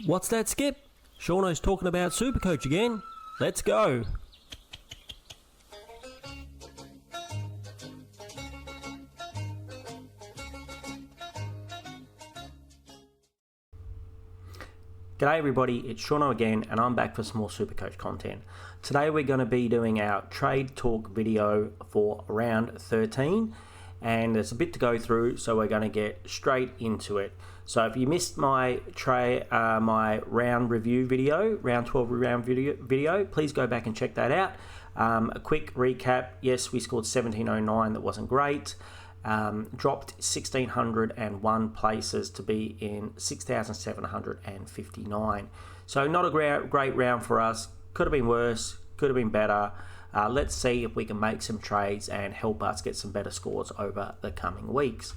What's that, Skip? Shauno's talking about Supercoach again. Let's go. G'day everybody, it's Shauno again and I'm back for some more Supercoach content. Today we're going to be doing our trade talk video for round 13 and there's a bit to go through, so we're going to get straight into it. So if you missed my my round review video, round 12 round video, please go back and check that out. A quick recap: yes, we scored 1709, that wasn't great. Dropped 1,601 places to be in 6,759. So not a great round for us. Could have been worse, could have been better. Let's see if we can make some trades and help us get some better scores over the coming weeks.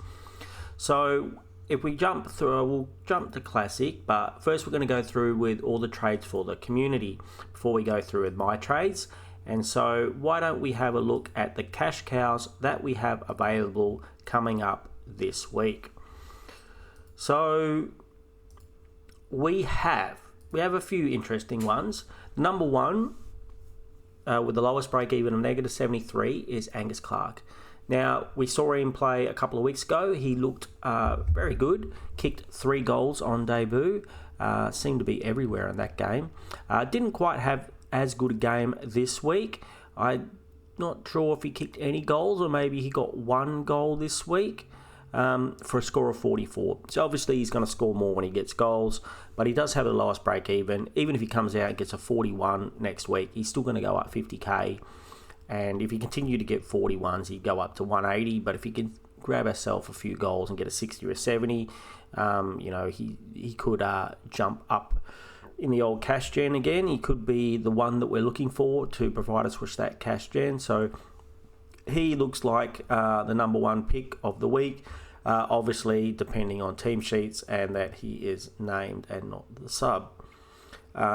So if we jump through, we'll jump to Classic, but first we're going to go through with all the trades for the community before we go through with my trades. And so why don't we have a look at the cash cows that we have available coming up this week. So we have a few interesting ones. Number one, with the lowest break even of negative 73, is Angus Clark. Now, we saw him play a couple of weeks ago. He looked very good, kicked 3 goals on debut, seemed to be everywhere in that game. Didn't quite have as good a game this week. I'm not sure if he kicked any goals or maybe he got 1 goal this week for a score of 44. So obviously he's going to score more when he gets goals, but he does have the lowest break even. Even if he comes out and gets a 41 next week, he's still going to go up 50k. And if he continue to get 41s, he'd go up to 180. But if he can grab himself a few goals and get a 60 or a 70, he could jump up in the old cash gen again. He could be the one that we're looking for to provide us with that cash gen. So he looks like the number one pick of the week, obviously depending on team sheets and that he is named and not the sub.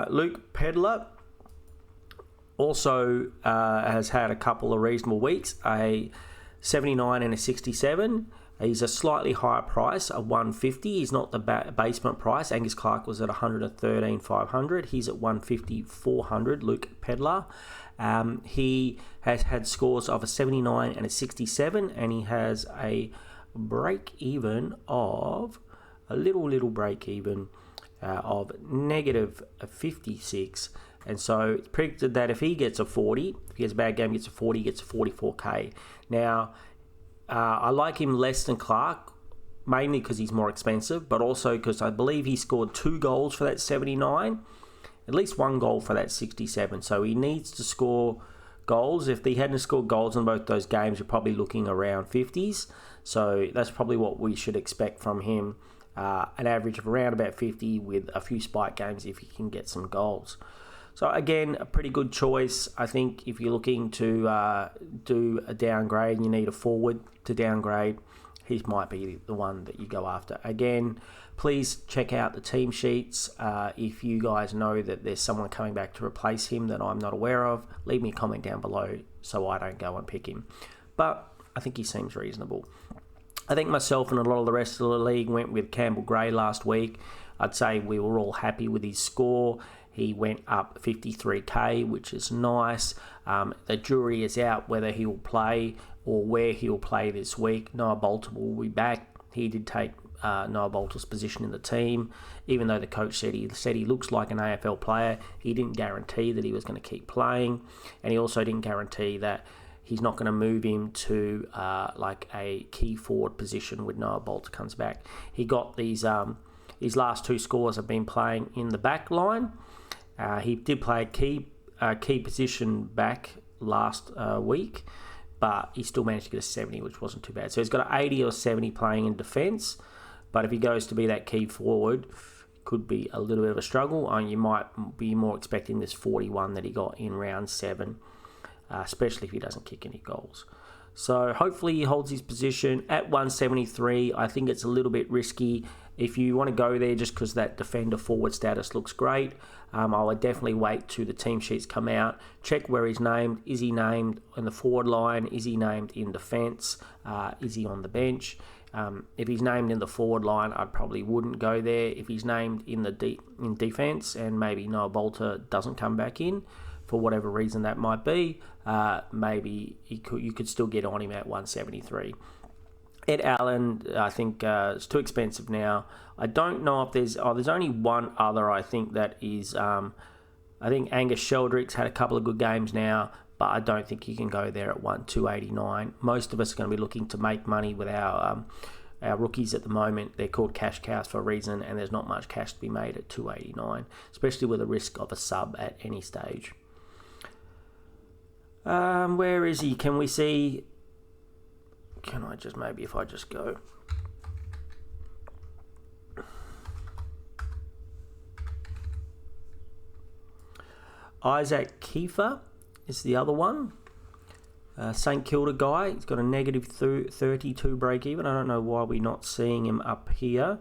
Luke Pedler also has had a couple of reasonable weeks, a 79 and a 67. He's a slightly higher price, a 150. He's not the basement price. Angus Clark was at 113,500. He's at 150,400. Luke Pedler. He has had scores of a 79 and a 67, and he has a break even of a little break even of negative 56. And so it's predicted that if he gets a 40, if he has a bad game, gets a 40, he gets a 44k. Now, I like him less than Clark, mainly because he's more expensive, but also because I believe he scored 2 goals for that 79, at least 1 goal for that 67. So he needs to score goals. If he hadn't scored goals in both those games, you're probably looking around 50s. So that's probably what we should expect from him. An average of around about 50 with a few spike games if he can get some goals. So again, a pretty good choice. I think if you're looking to do a downgrade and you need a forward to downgrade, he might be the one that you go after. Again, please check out the team sheets. If you guys know that there's someone coming back to replace him that I'm not aware of, leave me a comment down below so I don't go and pick him. But I think he seems reasonable. I think myself and a lot of the rest of the league went with Campbell Gray last week. I'd say we were all happy with his score. He went up 53k, which is nice. The jury is out whether he will play or where he will play this week. Noah Bolter will be back. He did take Noah Bolter's position in the team, even though the coach said he looks like an AFL player. He didn't guarantee that he was going to keep playing, and he also didn't guarantee that he's not going to move him to like a key forward position when Noah Bolter comes back. He got these his last 2 scores have been playing in the back line. He did play a key position back last week, but he still managed to get a 70, which wasn't too bad. So he's got an 80 or 70 playing in defence, but if he goes to be that key forward, could be a little bit of a struggle. You might be more expecting this 41 that he got in round 7, especially if he doesn't kick any goals. So hopefully he holds his position at 173. I think it's a little bit risky. If you want to go there just because that defender forward status looks great, I would definitely wait till the team sheets come out. Check where he's named. Is he named in the forward line? Is he named in defence? Is he on the bench? If he's named in the forward line, I probably wouldn't go there. If he's named in the in defence and maybe Noah Bolter doesn't come back in for whatever reason that might be, maybe you could still get on him at 173. Ed Allen, I think it's too expensive now. I don't know if there's only one other I think that is. I think Angus Sheldrick's had a couple of good games now, but I don't think you can go there at 289. Most of us are going to be looking to make money with our rookies at the moment. They're called cash cows for a reason, and there's not much cash to be made at 289, especially with the risk of a sub at any stage. Where is he? Can we see? Can I just maybe if I just go? Isaac Kiefer is the other one. St Kilda guy. He's got a negative 32 break even. I don't know why we're not seeing him up here.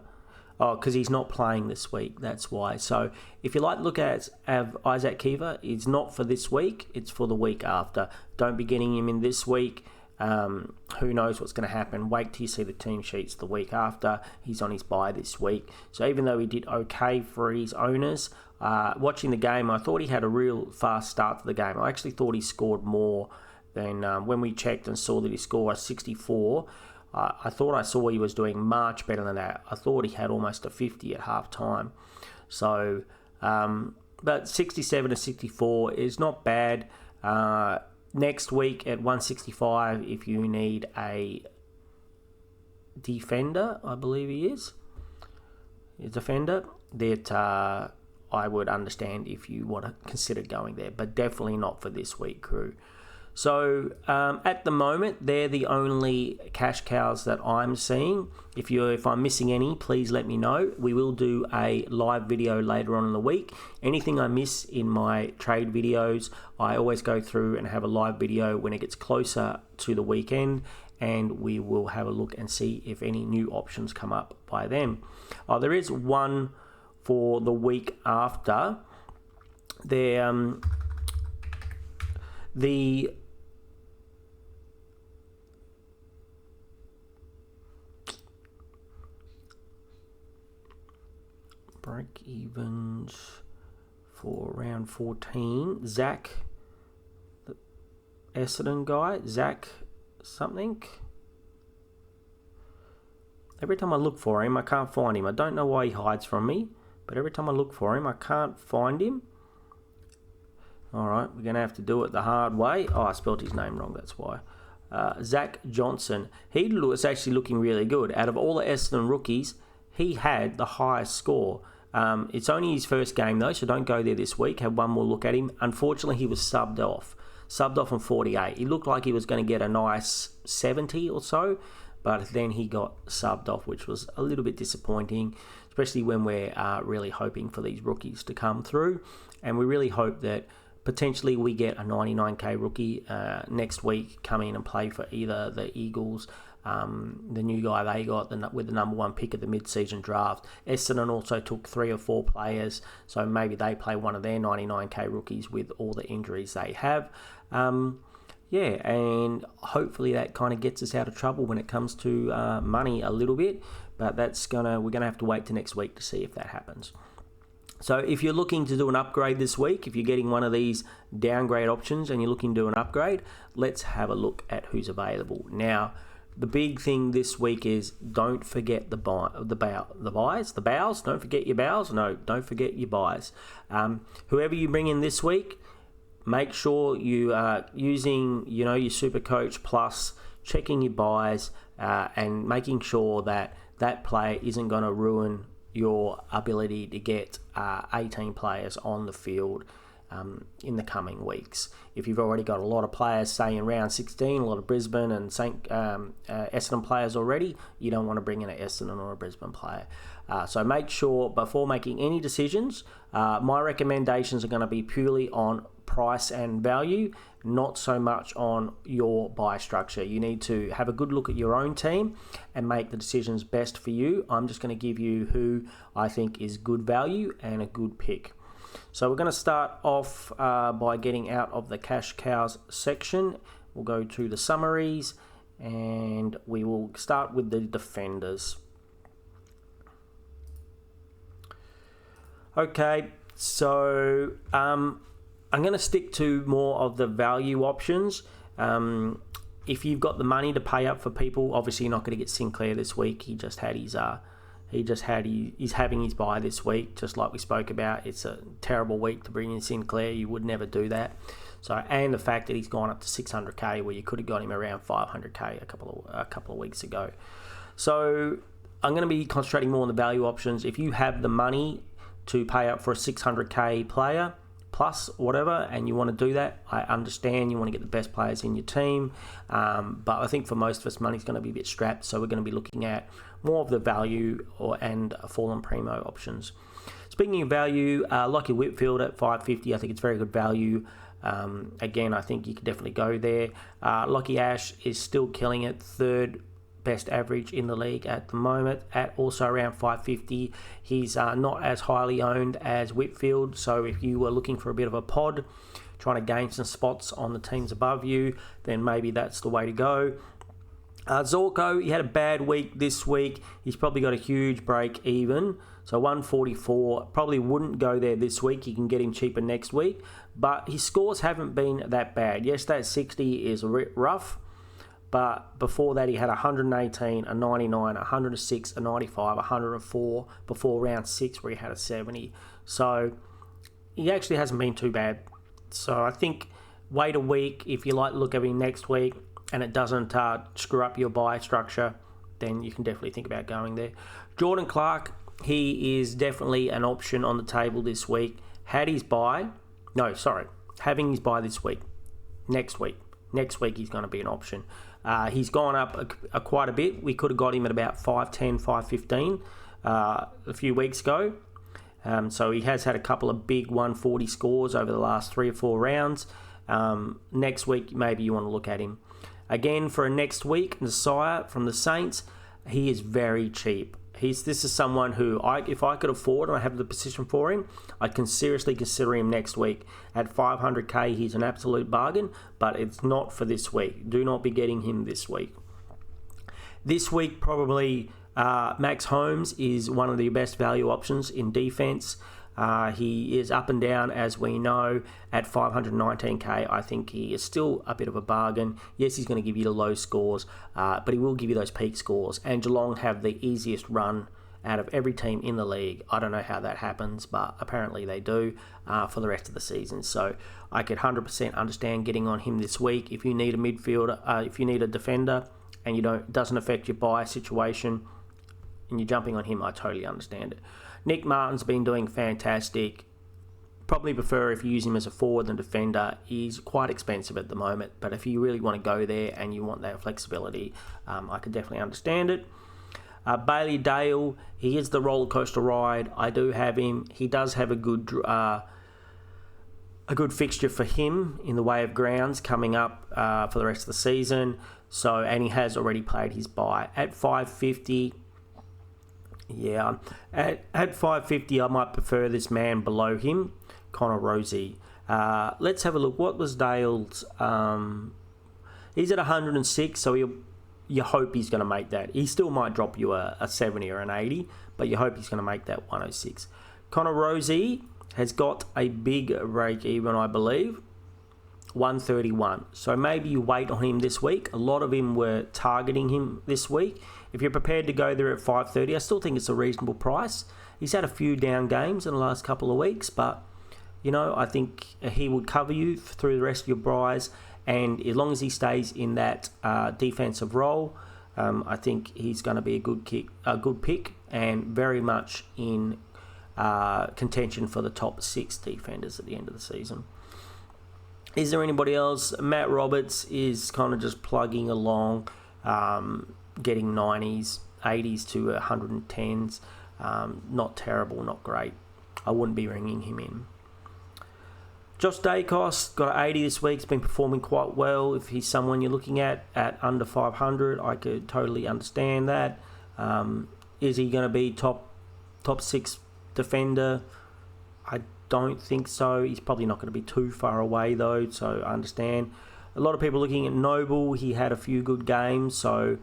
Oh, because he's not playing this week. That's why. So if you like to look at Isaac Kiefer, it's not for this week. It's for the week after. Don't be getting him in this week. Who knows what's going to happen. Wait till you see the team sheets the week after. He's on his bye this week. So even though he did okay for his owners, watching the game, I thought he had a real fast start to the game. I actually thought he scored more than when we checked and saw that he scored a 64. I thought I saw he was doing much better than that. I thought he had almost a 50 at half time. So, but 67 to 64 is not bad. Next week at 165, if you need a defender, I believe he is a defender, that I would understand if you want to consider going there, but definitely not for this week, crew. So at the moment, they're the only cash cows that I'm seeing. If I'm missing any, please let me know. We will do a live video later on in the week. Anything I miss in my trade videos, I always go through and have a live video when it gets closer to the weekend, and we will have a look and see if any new options come up by then. There is one for the week after. The break evens for round 14. Zach, the Essendon guy, Zach something. Every time I look for him, I can't find him. I don't know why he hides from me, but every time I look for him, I can't find him. All right, we're going to have to do it the hard way. Oh, I spelled his name wrong, that's why. Zach Johnson. He was actually looking really good. Out of all the Essendon rookies, he had the highest score. It's only his first game, though, so don't go there this week. Have one more look at him. Unfortunately, he was subbed off on 48. He looked like he was going to get a nice 70 or so, but then he got subbed off, which was a little bit disappointing, especially when we're really hoping for these rookies to come through. And we really hope that potentially we get a 99k rookie next week come in and play for either the Eagles, the new guy they got with the number one pick of the mid-season draft. Essendon also took 3 or 4 players, so maybe they play one of their 99k rookies with all the injuries they have. And hopefully that kind of gets us out of trouble when it comes to money a little bit, but we're gonna have to wait till next week to see if that happens. So if you're looking to do an upgrade this week, if you're getting one of these downgrade options and you're looking to do an upgrade, let's have a look at who's available. Now, the big thing this week is don't forget the buys. Don't forget your bows. No, don't forget your buys. Whoever you bring in this week, make sure you are using your Supercoach Plus, checking your buys, and making sure that player isn't going to ruin your ability to get 18 players on the field in the coming weeks. If you've already got a lot of players, say in round 16, a lot of Brisbane and Essendon players already, you don't want to bring in an Essendon or a Brisbane player. So make sure before making any decisions, my recommendations are going to be purely on price and value, not so much on your buy structure. You need to have a good look at your own team and make the decisions best for you. I'm just going to give you who I think is good value and a good pick. So we're going to start off by getting out of the cash cows section. We'll go to the summaries, And we will start with the defenders. Okay, so I'm going to stick to more of the value options. If you've got the money to pay up for people, obviously you're not going to get Sinclair this week. He's having his bye this week, just like we spoke about. It's a terrible week to bring in Sinclair. You would never do that. So, and the fact that he's gone up to 600k, where you could have got him around 500k a couple of weeks ago. So I'm going to be concentrating more on the value options. If you have the money to pay up for a 600k player plus whatever, and you want to do that, I understand you want to get the best players in your team, but I think for most of us, money's going to be a bit strapped, so we're going to be looking at more of the value and fallen primo options. Speaking of value, Lockie Whitfield at 550, I think it's very good value. Again, I think you could definitely go there. Lockie Ash is still killing it, third best average in the league at the moment, at also around 550. He's not as highly owned as Whitfield, so if you were looking for a bit of a pod, trying to gain some spots on the teams above you, then maybe that's the way to go. Zorko, he had a bad week this week. He's probably got a huge break even. So 144, probably wouldn't go there this week. You can get him cheaper next week. But his scores haven't been that bad. Yes, that 60 is rough. But before that, he had 118, a 99, 106, a 95, 104 before round 6 where he had a 70. So he actually hasn't been too bad. So I think wait a week. If you like look at him next week and it doesn't screw up your buy structure, then you can definitely think about going there. Jordan Clark, he is definitely an option on the table this week. Having his buy this week. Next week he's going to be an option. He's gone up quite a bit. We could have got him at about 510, 515 a few weeks ago. So he has had a couple of big 140 scores over the last 3 or 4 rounds. Next week, maybe you want to look at him. Again, for a next week, Nasiah from the Saints, he is very cheap. This is someone who, if I could afford and I have the position for him, I'd seriously consider him next week. At 500k, he's an absolute bargain, but it's not for this week. Do not be getting him this week. This week, probably Max Holmes is one of the best value options in defense. He is up and down, as we know. At 519k, I think he is still a bit of a bargain. Yes, he's going to give you the low scores, but he will give you those peak scores. And Geelong have the easiest run out of every team in the league. I don't know how that happens, but apparently they do for the rest of the season. So I could 100% understand getting on him this week. If you need a midfielder, if you need a defender, and it doesn't affect your buy situation, and you're jumping on him, I totally understand it. Nick Martin's been doing fantastic. Probably prefer if you use him as a forward than defender. He's quite expensive at the moment, but if you really want to go there and you want that flexibility, I could definitely understand it. Bailey Dale, he is the roller coaster ride. I do have him. He does have a good fixture for him in the way of grounds coming up for the rest of the season. So, and he has already played his bye at 550. Yeah, at 550, I might prefer this man below him, Connor Rozee. Let's have a look. What was Dale's? He's at 106, so you hope he's going to make that. He still might drop you a 70 or an 80, but you hope he's going to make that 106. Connor Rozee has got a big break even, I believe, 131. So maybe you wait on him this week. A lot of him were targeting him this week. If you're prepared to go there at 530, I still think it's a reasonable price. He's had a few down games in the last couple of weeks, but I think he would cover you through the rest of your buys. And as long as he stays in that defensive role, I think he's going to be a good pick, and very much in contention for the top 6 defenders at the end of the season. Is there anybody else? Matt Roberts is kind of just plugging along, getting 90s, 80s to 110s. Not terrible, not great. I wouldn't be ringing him in. Josh Dacos got 80 this week. He's been performing quite well. If he's someone you're looking at under 500, I could totally understand that. Is he going to be top 6 defender? I don't think so. He's probably not going to be too far away though, so I understand. A lot of people looking at Noble. He had a few good games, so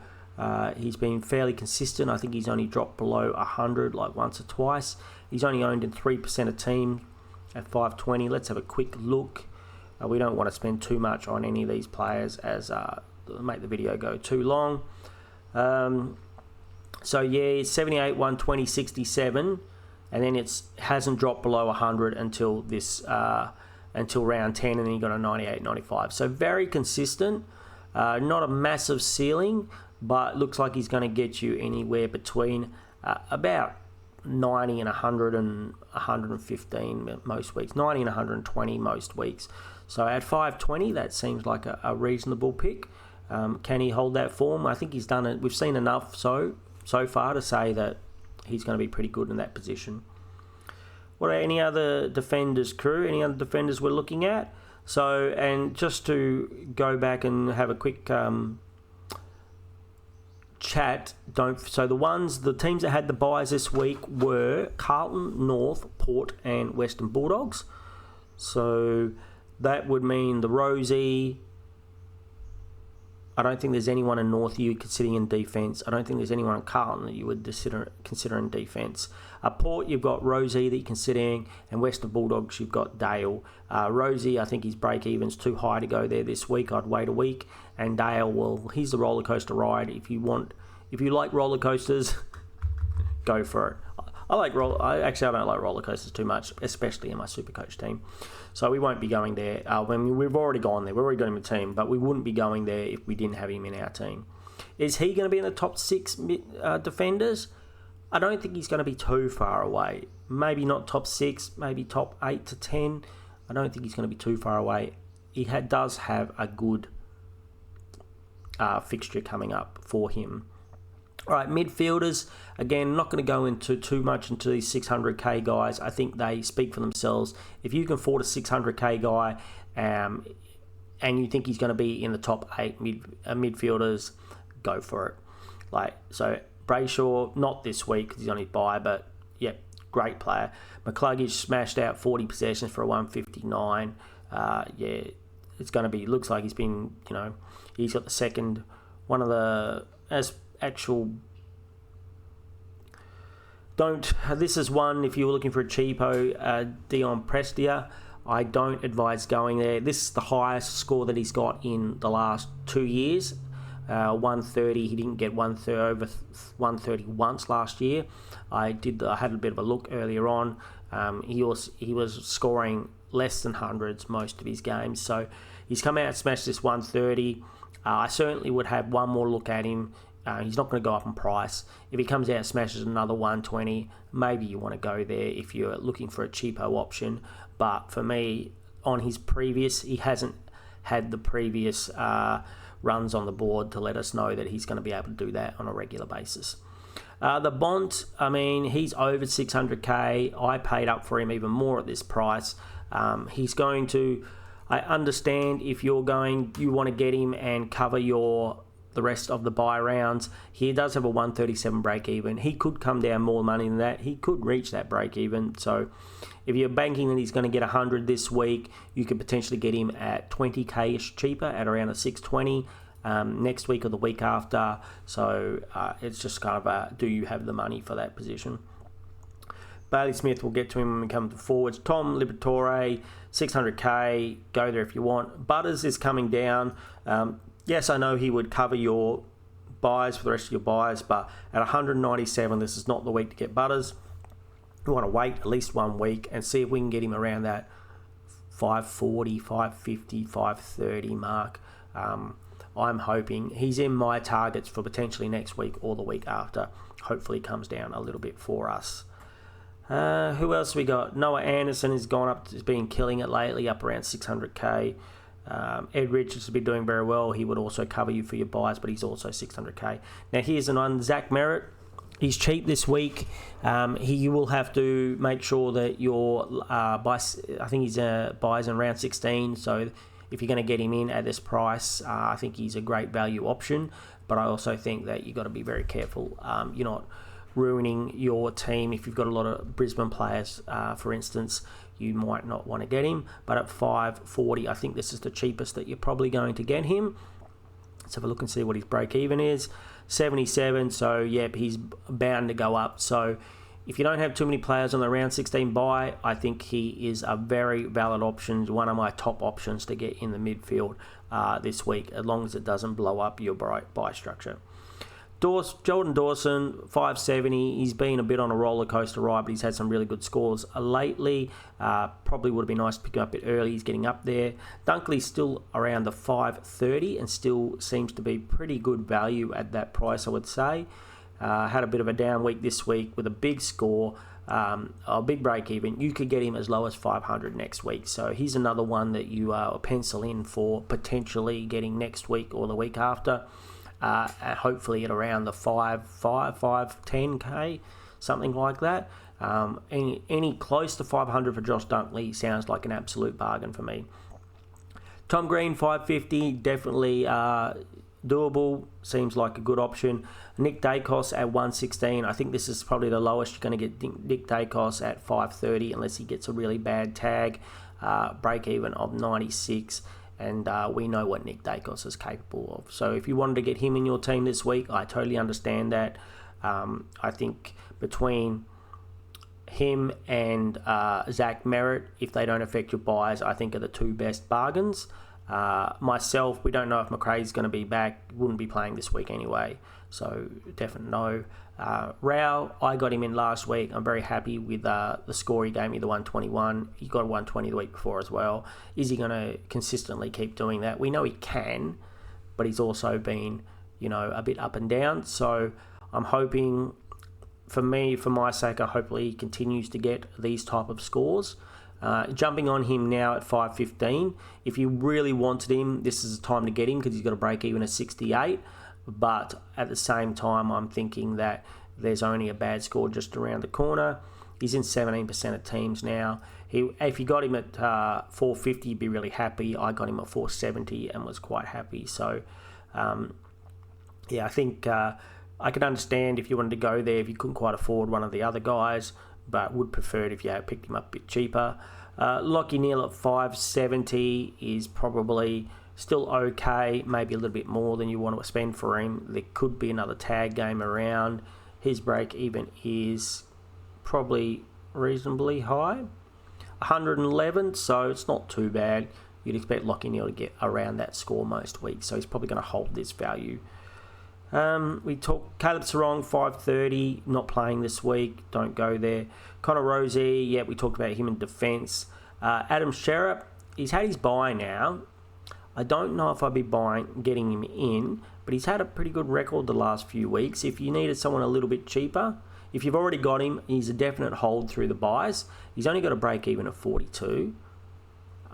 he's been fairly consistent. I think he's only dropped below 100 like once or twice. He's only owned in 3% of team at 520. Let's have a quick look. We don't want to spend too much on any of these players as make the video go too long. So yeah, 78, 120, 67, and then it hasn't dropped below 100 until this until round 10, and then you got a 98, 95. So very consistent. Not a massive ceiling, but looks like he's going to get you anywhere between about 90 and 100 and 115 most weeks. 90 and 120 most weeks. So at 520, that seems like a reasonable pick. Can he hold that form? I think he's done it. We've seen enough so far to say that he's going to be pretty good in that position. What are any other defenders, crew? Any other defenders we're looking at? So, and just to go back and have a quick chat. So the teams that had the buys this week were Carlton, North, Port, and Western Bulldogs. So that would mean the Rosie. I don't think there's anyone in North you considering in defence. I don't think there's anyone in Carlton that you would consider in defence. Port, you've got Rosie that you're considering, and Western Bulldogs, you've got Dale. Rosie, I think his break-even's too high to go there this week. I'd wait a week. And Dale, well, he's the roller coaster ride. If you like roller coasters, go for it. I don't like roller coasters too much, especially in my Supercoach team. So we won't be going there. We've already gone there. We've already got him in the team, but we wouldn't be going there if we didn't have him in our team. Is he going to be in the top 6 defenders? I don't think he's going to be too far away. Maybe not top 6, maybe top 8 to 10. I don't think he's going to be too far away. He does have a good fixture coming up for him. All right, midfielders, again, not going to go into too much into these 600k guys. I think they speak for themselves. If you can afford a 600k guy and you think he's going to be in the top 8 midfielders, go for it. So Brayshaw, not this week because he's on his bye, but yeah, great player. McCluggage smashed out 40 possessions for a 159. It's going to be, looks like he's been, he's got the second, one of the, this is one, if you were looking for a cheapo, Dion Prestia, I don't advise going there. This is the highest score that he's got in the last 2 years. 130, he didn't get over 130 once last year. I had a bit of a look earlier on. He was scoring less than hundreds most of his games, so he's come out and smashed this 130. I certainly would have one more look at him. He's not going to go up in price. If he comes out and smashes another 120, maybe you want to go there if you're looking for a cheapo option. But for me, on his previous, he hasn't had the previous runs on the board to let us know that he's going to be able to do that on a regular basis. The Bont, he's over 600k. I paid up for him even more at this price. He's going to, I understand if you want to get him and cover the rest of the buy rounds. He does have a 137 break even. He could come down more money than that. He could reach that break even. So if you're banking that he's going to get 100 this week, you could potentially get him at 20k-ish cheaper at around a 620 next week or the week after. So it's just kind of do you have the money for that position? Bailey Smith, we'll get to him when we come to forwards. Tom Liberatore, 600k, go there if you want. Butters is coming down. Yes, I know he would cover your buys for the rest of your buys, but at 197, this is not the week to get Butters. We want to wait at least 1 week and see if we can get him around that 540, 550, 530 mark. I'm hoping he's in my targets for potentially next week or the week after. Hopefully he comes down a little bit for us. Who else we got? Noah Anderson has gone up, has been killing it lately, up around 600k. Ed Richards has been doing very well. He would also cover you for your buys, but he's also 600k. Now here's one, Zach Merritt. He's cheap this week. You will have to make sure that your buys, I think he's buys in round 16. So if you're going to get him in at this price, I think he's a great value option. But I also think that you've got to be very careful. You're not ruining your team. If you've got a lot of Brisbane players, for instance, you might not want to get him. But at $5.40, I think this is the cheapest that you're probably going to get him. Let's have a look and see what his break even is. 77, so yep, he's bound to go up. So if you don't have too many players on the round 16 buy, I think he is a very valid option, one of my top options to get in the midfield this week, as long as it doesn't blow up your buy structure. Jordan Dawson, 570. He's been a bit on a roller coaster ride, but he's had some really good scores lately. Probably would have been nice to pick him up a bit early. He's getting up there. Dunkley's still around the 530 and still seems to be pretty good value at that price, I would say. Had a bit of a down week this week with a big score, a big break even. You could get him as low as 500 next week. So he's another one that you pencil in for potentially getting next week or the week after. Hopefully at around the 510k, something like that. Any close to 500 for Josh Dunkley sounds like an absolute bargain for me. Tom Green, 550, definitely doable, seems like a good option. Nick Dacos at 116. I think this is probably the lowest you're going to get Nick Dacos at 530 unless he gets a really bad tag. Break even of 96. And we know what Nick Dacos is capable of. So if you wanted to get him in your team this week, I totally understand that. I think between him and Zach Merritt, if they don't affect your buys, I think are the two best bargains. Myself, we don't know if McRae's going to be back. Wouldn't be playing this week anyway. So definitely no. Rao, I got him in last week. I'm very happy with the score he gave me, the 121. He got a 120 the week before as well. Is he going to consistently keep doing that? We know he can, but he's also been, a bit up and down. So I'm hoping, for my sake, hopefully he continues to get these type of scores. Jumping on him now at 515. If you really wanted him, this is the time to get him because he's got a break even at 68. But at the same time, I'm thinking that there's only a bad score just around the corner. He's in 17% of teams now. If you got him at 450, you'd be really happy. I got him at 470 and was quite happy. So, I think I could understand if you wanted to go there if you couldn't quite afford one of the other guys, but would prefer it if you had picked him up a bit cheaper. Lockie Neal at 570 is probably still okay, maybe a little bit more than you want to spend for him. There could be another tag game around. His break even is probably reasonably high, 111, so it's not too bad. You'd expect Lockie Neal to get around that score most weeks, so he's probably going to hold this value. We talked Caleb Sarong, 530, not playing this week, don't go there. Connor Rozee, we talked about him in defence. Adam Sherratt, he's had his buy now. I don't know if I'd be getting him in, but he's had a pretty good record the last few weeks. If you needed someone a little bit cheaper, if you've already got him, he's a definite hold through the buys. He's only got a break even of 42.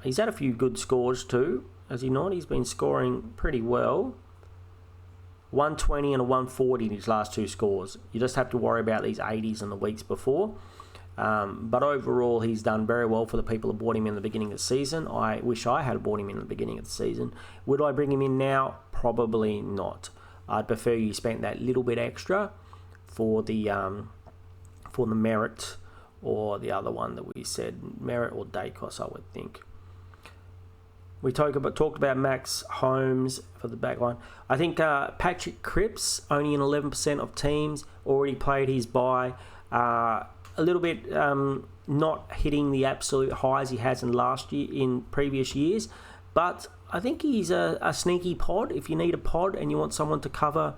He's had a few good scores too, has he not? He's been scoring pretty well. 120 and a 140 in his last two scores. You just have to worry about these 80s in the weeks before. But overall, he's done very well for the people who bought him in the beginning of the season. I wish I had bought him in the beginning of the season. Would I bring him in now? Probably not. I'd prefer you spent that little bit extra for the Merritt or the other one that we said, Merritt or Dacos, I would think. We talked about Max Holmes for the back line. I think Patrick Cripps, only in 11% of teams, already played his buy. A little bit not hitting the absolute highs he has in previous years, but I think he's a sneaky pod. If you need a pod and you want someone to cover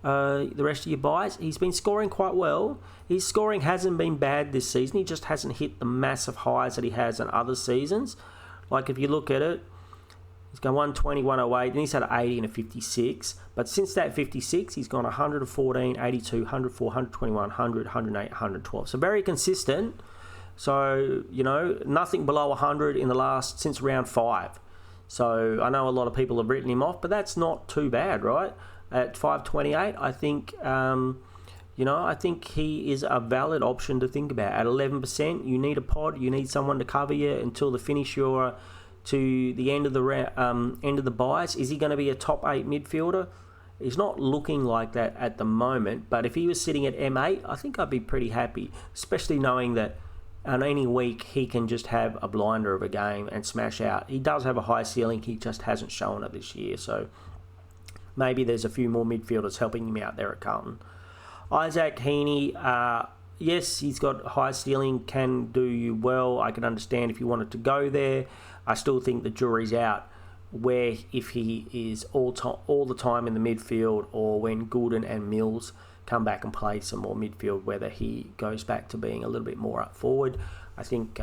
the rest of your buys, he's been scoring quite well. His scoring hasn't been bad this season. He just hasn't hit the massive highs that he has in other seasons. Like if you look at it, he's gone 120, 108, and he's had an 80 and a 56. But since that 56, he's gone 114, 82, 104, 121, 100, 108, 112. So very consistent. So, nothing below 100 since round 5. So I know a lot of people have written him off, but that's not too bad, right? At 528, I think, I think he is a valid option to think about. At 11%, you need a pod. You need someone to cover you until the finish to the end of the buys. Is he going to be a top 8 midfielder? He's not looking like that at the moment, but if he was sitting at M8, I think I'd be pretty happy, especially knowing that on any week he can just have a blinder of a game and smash out. He does have a high ceiling, he just hasn't shown it this year, so maybe there's a few more midfielders helping him out there at Carlton. Isaac Heaney, yes, he's got high ceiling, can do you well. I can understand if you wanted to go there. I still think the jury's out where if he is all the time in the midfield, or when Goulden and Mills come back and play some more midfield, whether he goes back to being a little bit more up forward. I think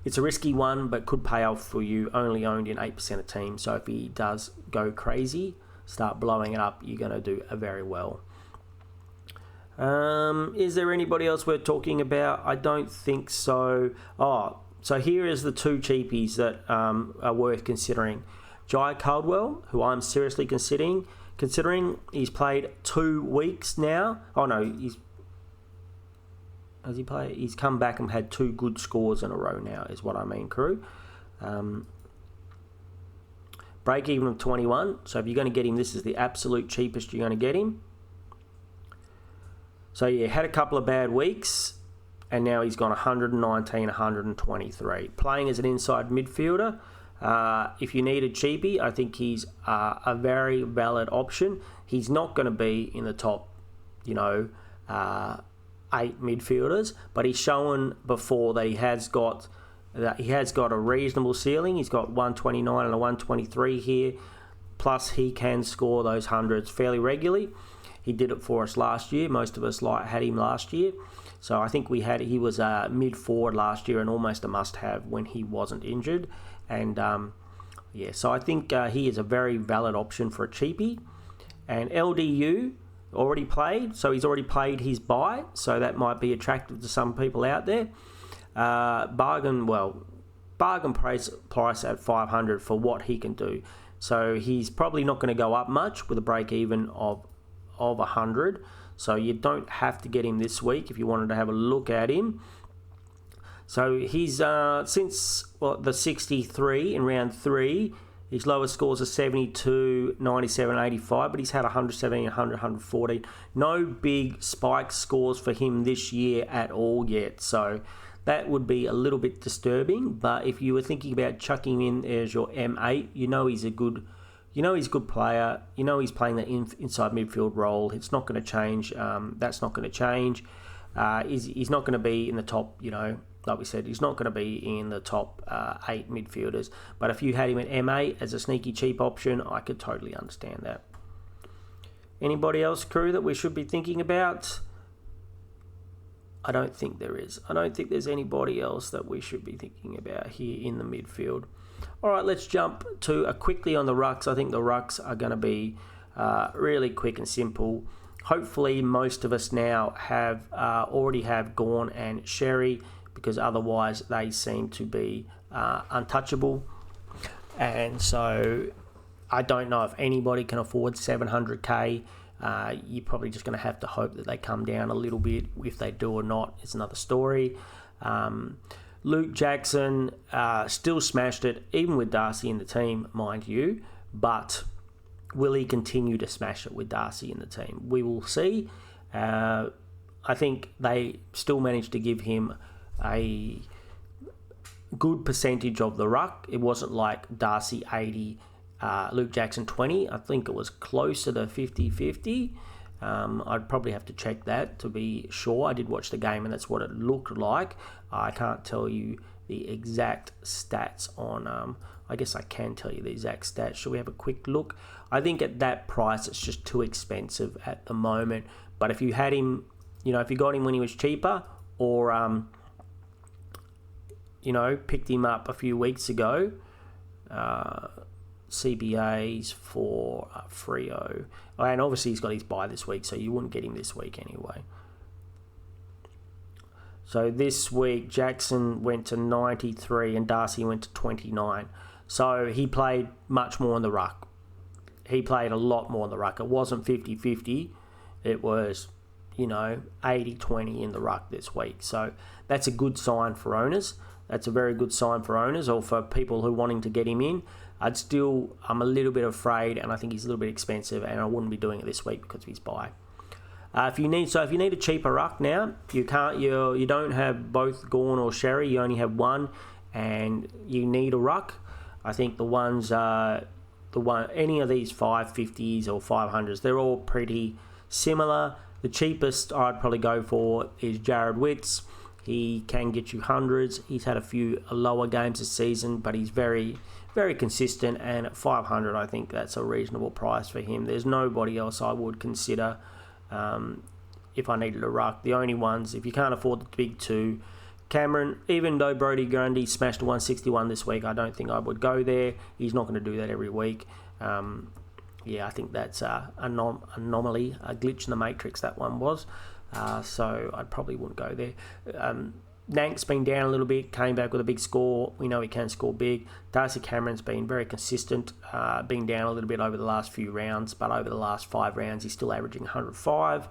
it's a risky one, but could pay off for you. Only owned in 8% of teams, so if he does go crazy, start blowing it up, you're going to do very well. Is there anybody else we're talking about? I don't think so. So here is the two cheapies that are worth considering. Jai Caldwell, who I'm seriously considering. He's played 2 weeks now. Oh no, has he played? He's come back and had 2 good scores in a row now, is what I mean, crew. Break even of 21. So if you're going to get him, this is the absolute cheapest you're going to get him. So yeah, had a couple of bad weeks, and now he's gone 119, 123. Playing as an inside midfielder, if you need a cheapie, I think he's a very valid option. He's not going to be in the top, 8 midfielders, but he's shown before that he has got a reasonable ceiling. He's got 129 and a 123 here, plus he can score those hundreds fairly regularly. He did it for us last year. Most of us had him last year. So I think he was mid-forward last year and almost a must-have when he wasn't injured. And so I think he is a very valid option for a cheapie. And LDU already played, so he's already played his bye, so that might be attractive to some people out there. Bargain price at 500 for what he can do. So he's probably not going to go up much with a break-even of 100. So you don't have to get him this week if you wanted to have a look at him. So he's since the 63 in round 3, his lowest scores are 72, 97, 85, but he's had 117, 100, 114. No big spike scores for him this year at all yet. So that would be a little bit disturbing. But if you were thinking about chucking him in as your M8, he's a good player. He's playing the inside midfield role. It's not going to change. That's not going to change. He's not going to be in the top, like we said, he's not going to be in the top 8 midfielders. But if you had him at M8 as a sneaky cheap option, I could totally understand that. Anybody else, crew, that we should be thinking about? I don't think there is. I don't think there's anybody else that we should be thinking about here in the midfield. All right, let's jump to quickly on the rucks. I think the rucks are going to be really quick and simple. Hopefully, most of us now already have Gawn and Sherry, because otherwise they seem to be untouchable. And so I don't know if anybody can afford 700k. You're probably just going to have to hope that they come down a little bit. If they do or not is another story. Luke Jackson still smashed it, even with Darcy in the team, mind you. But will he continue to smash it with Darcy in the team? We will see. I think they still managed to give him a good percentage of the ruck. It wasn't like Darcy 80, Luke Jackson 20. I think it was closer to 50-50. I'd probably have to check that to be sure. I did watch the game and that's what it looked like. I can't tell you the exact stats on... I guess I can tell you the exact stats. Should we have a quick look? I think at that price, it's just too expensive at the moment. But if you had him, if you got him when he was cheaper, or, picked him up a few weeks ago, CBAs for Freo. And obviously he's got his bye this week, so you wouldn't get him this week anyway. So this week, Jackson went to 93 and Darcy went to 29. So he played much more in the ruck. He played a lot more in the ruck. It wasn't 50-50. It was, 80-20 in the ruck this week. So that's a good sign for owners. That's a very good sign for owners or for people who are wanting to get him in. I'm a little bit afraid, and I think he's a little bit expensive, and I wouldn't be doing it this week because of his bye. If you need a cheaper ruck now, you don't have both Gawn or Sherry, you only have one, and you need a ruck. I think any of these 550s or 500s, they're all pretty similar. The cheapest I'd probably go for is Jared Witts. He can get you hundreds. He's had a few lower games this season, but he's very, very consistent. And at 500, I think that's a reasonable price for him. There's nobody else I would consider if I needed a ruck. The only ones, if you can't afford the big two, Cameron, even though Brodie Grundy smashed a 161 this week, I don't think I would go there. He's not going to do that every week. I think that's an anomaly, a glitch in the matrix, that one was. So I probably wouldn't go there. Nank's been down a little bit, came back with a big score. We know he can score big. Darcy Cameron's been very consistent, been down a little bit over the last few rounds, but over the last 5 rounds, he's still averaging 105.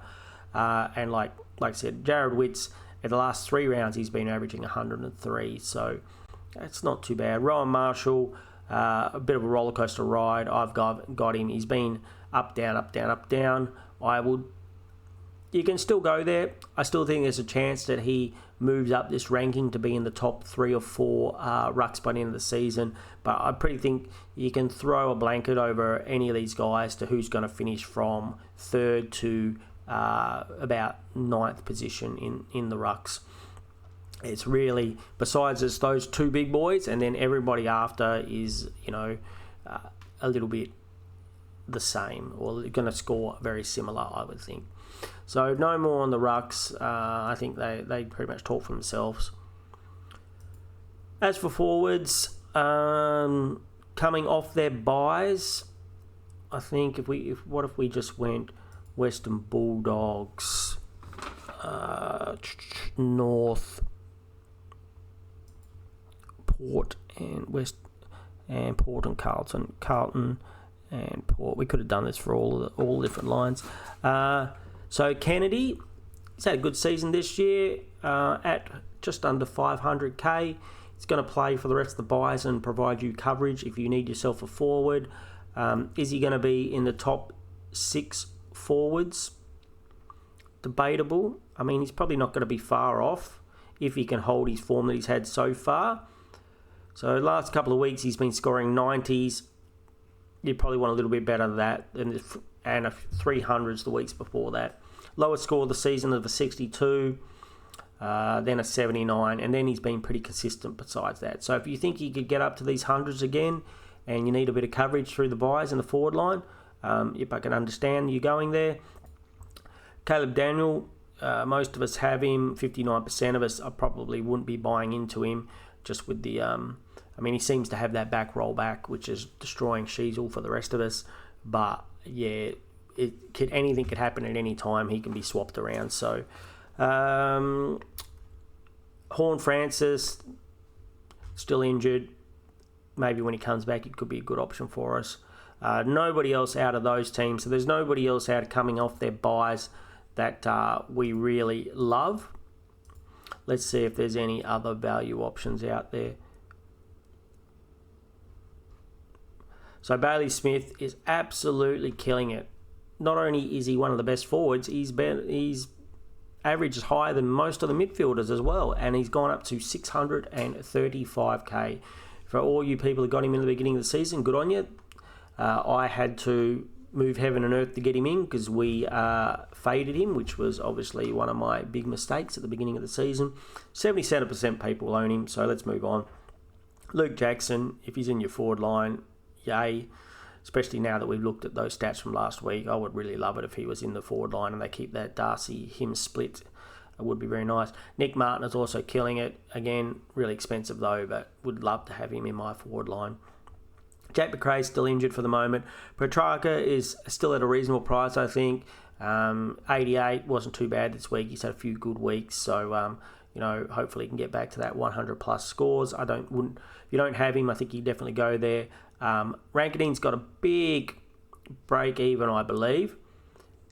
And like I said, Jared Witts, in the last 3 rounds, he's been averaging 103. So that's not too bad. Rowan Marshall, a bit of a roller coaster ride. I've got him. He's been up, down, up, down, up, down. You can still go there. I still think there's a chance that he moves up this ranking to be in the top 3 or 4 rucks by the end of the season. But I pretty think you can throw a blanket over any of these guys to who's going to finish from 3rd to about 9th position in the rucks. It's really, besides it's those 2 big boys, and then everybody after is, a little bit the same, or going to score very similar, I would think. So no more on the rucks. I think they pretty much talk for themselves. As for forwards, coming off their buys, I think what if we just went Western Bulldogs, North, Port and Carlton and Port. We could have done this for all the different lines. So Kennedy, he's had a good season this year at just under 500k. He's going to play for the rest of the buys and provide you coverage if you need yourself a forward. Is he going to be in the top 6 forwards? Debatable. I mean, he's probably not going to be far off if he can hold his form that he's had so far. So last couple of weeks he's been scoring 90s. You probably want a little bit better than that, and a 300s the weeks before that. Lowest score of the season of a 62, then a 79, and then he's been pretty consistent besides that. So if you think he could get up to these hundreds again, and you need a bit of coverage through the buys and the forward line, if I can understand you going there. Caleb Daniel, most of us have him. 59% of us, I probably wouldn't be buying into him, just with the... he seems to have that back roll back, which is destroying Sheasel for the rest of us. But yeah, anything could happen at any time. He can be swapped around. So Horn Francis, still injured. Maybe when he comes back, it could be a good option for us. Nobody else out of those teams. So there's nobody else out coming off their buys that we really love. Let's see if there's any other value options out there. So Bailey Smith is absolutely killing it. Not only is he one of the best forwards, he's average is higher than most of the midfielders as well, and he's gone up to 635k. For all you people who got him in the beginning of the season, good on you. I had to move heaven and earth to get him in because we faded him, which was obviously one of my big mistakes at the beginning of the season. 77% people own him, so let's move on. Luke Jackson, if he's in your forward line, yay. Especially now that we've looked at those stats from last week, I would really love it if he was in the forward line and they keep that Darcy-him split. It would be very nice. Nick Martin is also killing it. Again, really expensive though, but would love to have him in my forward line. Jack McRae's still injured for the moment. Petrarca is still at a reasonable price, I think. 88 wasn't too bad this week. He's had a few good weeks, so hopefully he can get back to that 100 plus scores. If you don't have him, I think you definitely go there. Rankinine's got a big break even, I believe.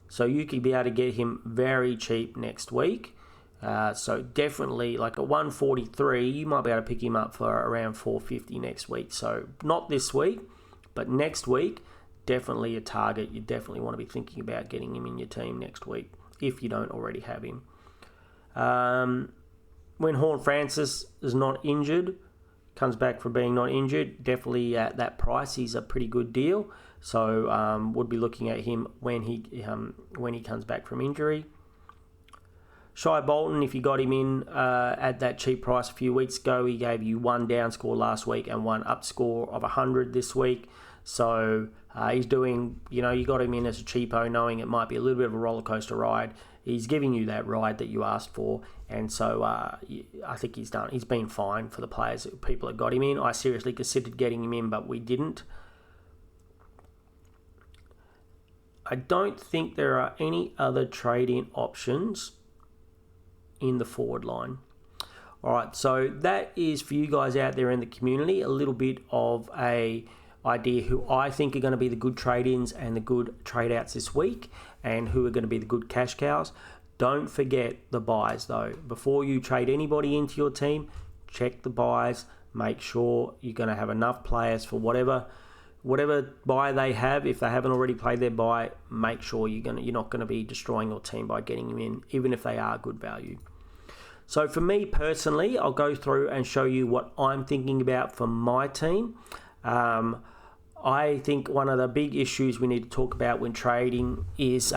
So you could be able to get him very cheap next week. So definitely like a 143, you might be able to pick him up for around 450 next week. So not this week, but next week, definitely a target. You definitely want to be thinking about getting him in your team next week if you don't already have him. When Horne-Francis is not injured, comes back from being not injured, definitely at that price, he's a pretty good deal. So would be looking at him when he comes back from injury. Shai Bolton, if you got him in at that cheap price a few weeks ago, he gave you one down score last week and one up score of 100 this week. So he's doing, you got him in as a cheapo, knowing it might be a little bit of a roller coaster ride. He's giving you that ride that you asked for, and so I think he's been fine for the players, people that got him in. I seriously considered getting him in, but we didn't. I don't think there are any other trade-in options in the forward line. All right, so that is for you guys out there in the community, a little bit of a idea who I think are going to be the good trade-ins and the good trade-outs this week, and who are going to be the good cash cows. Don't forget the buys though. Before you trade anybody into your team, check the buys. Make sure you're going to have enough players for whatever buy they have. If they haven't already played their buy, make sure you're not going to be destroying your team by getting them in, even if they are good value. So for me personally, I'll go through and show you what I'm thinking about for my team. I think one of the big issues we need to talk about when trading is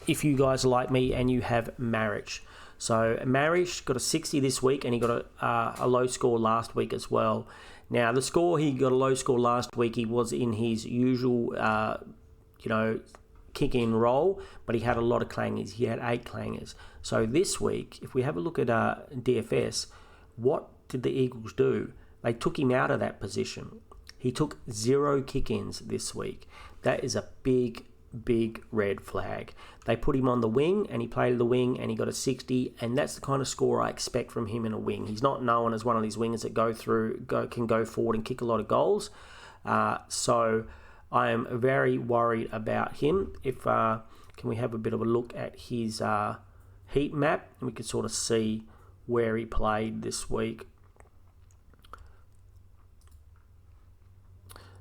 if you guys are like me and you have Marish. So Marish got a 60 this week, and he got a low score last week as well. Now, the score, he got a low score last week. He was in his usual, kick-in role, but he had a lot of clangers. He had 8 clangers. So this week, if we have a look at DFS, what did the Eagles do? They took him out of that position. He took 0 kick-ins this week. That is a big, big red flag. They put him on the wing, and he played the wing, and he got a 60, and that's the kind of score I expect from him in a wing. He's not known as one of these wingers that can go forward and kick a lot of goals. So I am very worried about him. Can we have a bit of a look at his heat map, and we can sort of see where he played this week.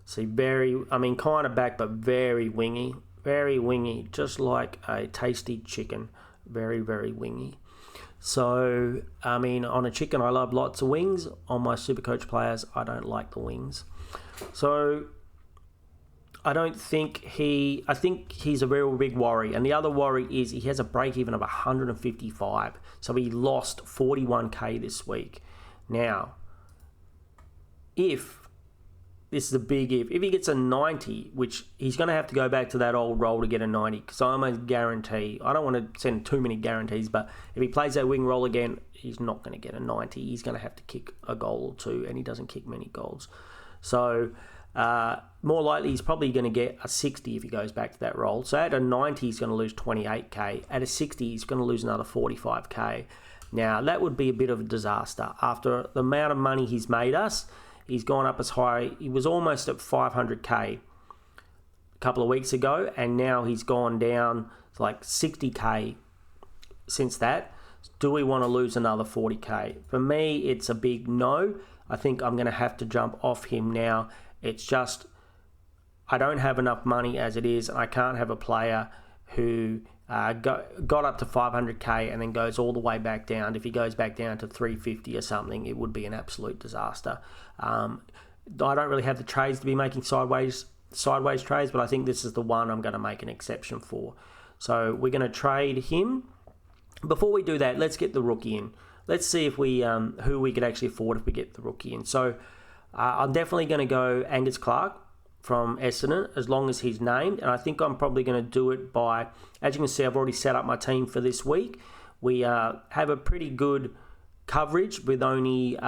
See, kind of back, but very wingy, just like a tasty chicken. Very, very wingy. So, on a chicken, I love lots of wings. On my Supercoach players, I don't like the wings. So, I think he's a real big worry. And the other worry is he has a break-even of 155. So, he lost 41k this week. Now, this is a big if he gets a 90, which he's going to have to go back to that old role to get a 90, because I almost guarantee, I don't want to send too many guarantees, but if he plays that wing role again, he's not going to get a 90. He's going to have to kick a goal or two, and he doesn't kick many goals. So more likely he's probably going to get a 60 if he goes back to that role. So at a 90, he's going to lose 28k. At a 60, he's going to lose another 45k. Now, that would be a bit of a disaster. After the amount of money he's made us, he's gone up as high. He was almost at 500k a couple of weeks ago, and now he's gone down to like 60k since that. Do we want to lose another 40k? For me, it's a big no. I think I'm going to have to jump off him now. It's just, I don't have enough money as it is, and I can't have a player who got up to 500k and then goes all the way back down. If he goes back down to 350 or something, it would be an absolute disaster. I don't really have the trades to be making sideways trades, but I think this is the one I'm going to make an exception for. So we're going to trade him. Before we do that, let's get the rookie in. Let's see if we who we could actually afford if we get the rookie in. So I'm definitely going to go Angus Clark from Essendon, as long as he's named. And I think I'm probably going to do it by, as you can see, I've already set up my team for this week. We have a pretty good coverage with only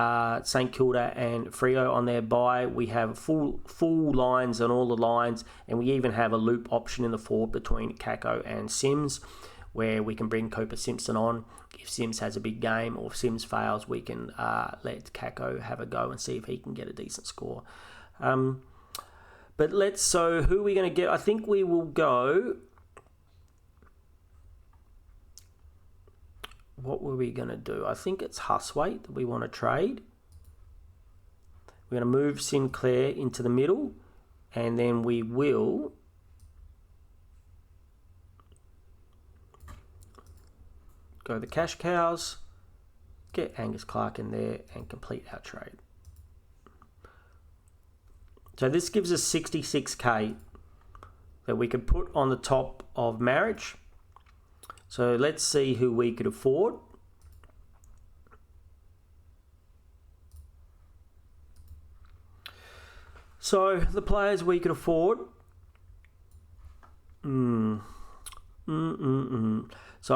St Kilda and Freo on their bye. We have full lines on all the lines, and we even have a loop option in the forward between Kako and Sims, where we can bring Cooper Simpson on. If Sims has a big game or if Sims fails, we can let Kako have a go and see if he can get a decent score. So who are we going to get? I think we will go what were we going to do? I think it's Huswaite that we want to trade. We're going to move Sinclair into the middle, and then we will go the cash cows, get Angus Clark in there, and complete our trade. So this gives us 66k that we could put on the top of Marriage. So let's see who we could afford. So the players we could afford. So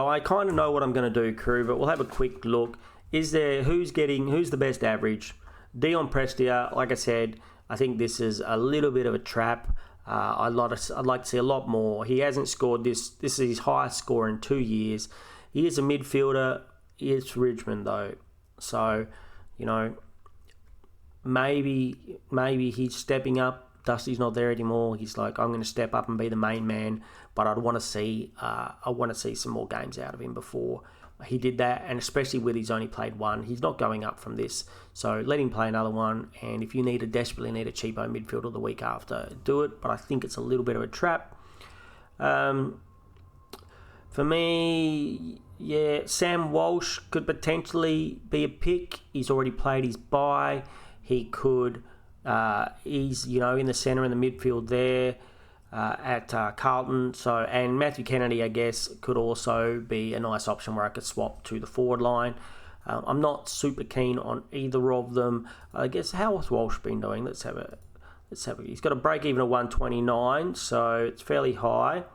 I kind of know what I'm going to do, crew, but we'll have a quick look. Who's the best average? Dion Prestia, like I said, I think this is a little bit of a trap. I'd like to see a lot more. He hasn't scored this. This is his highest score in 2 years. He is a midfielder. He is Richmond though, so maybe he's stepping up. Dusty's not there anymore. He's like, I'm going to step up and be the main man. But I want to see some more games out of him before he did that, and especially with he's only played one. He's not going up from this, so let him play another one. And if you desperately need a cheapo midfielder the week after, do it. But I think it's a little bit of a trap. For me, yeah, Sam Walsh could potentially be a pick. He's already played his bye. He could. He's in the centre in the midfield there. At Carlton, and Matthew Kennedy, I guess, could also be a nice option where I could swap to the forward line. I'm not super keen on either of them. I guess how has Walsh been doing? Let's have a. He's got a break even of 129, so it's fairly high,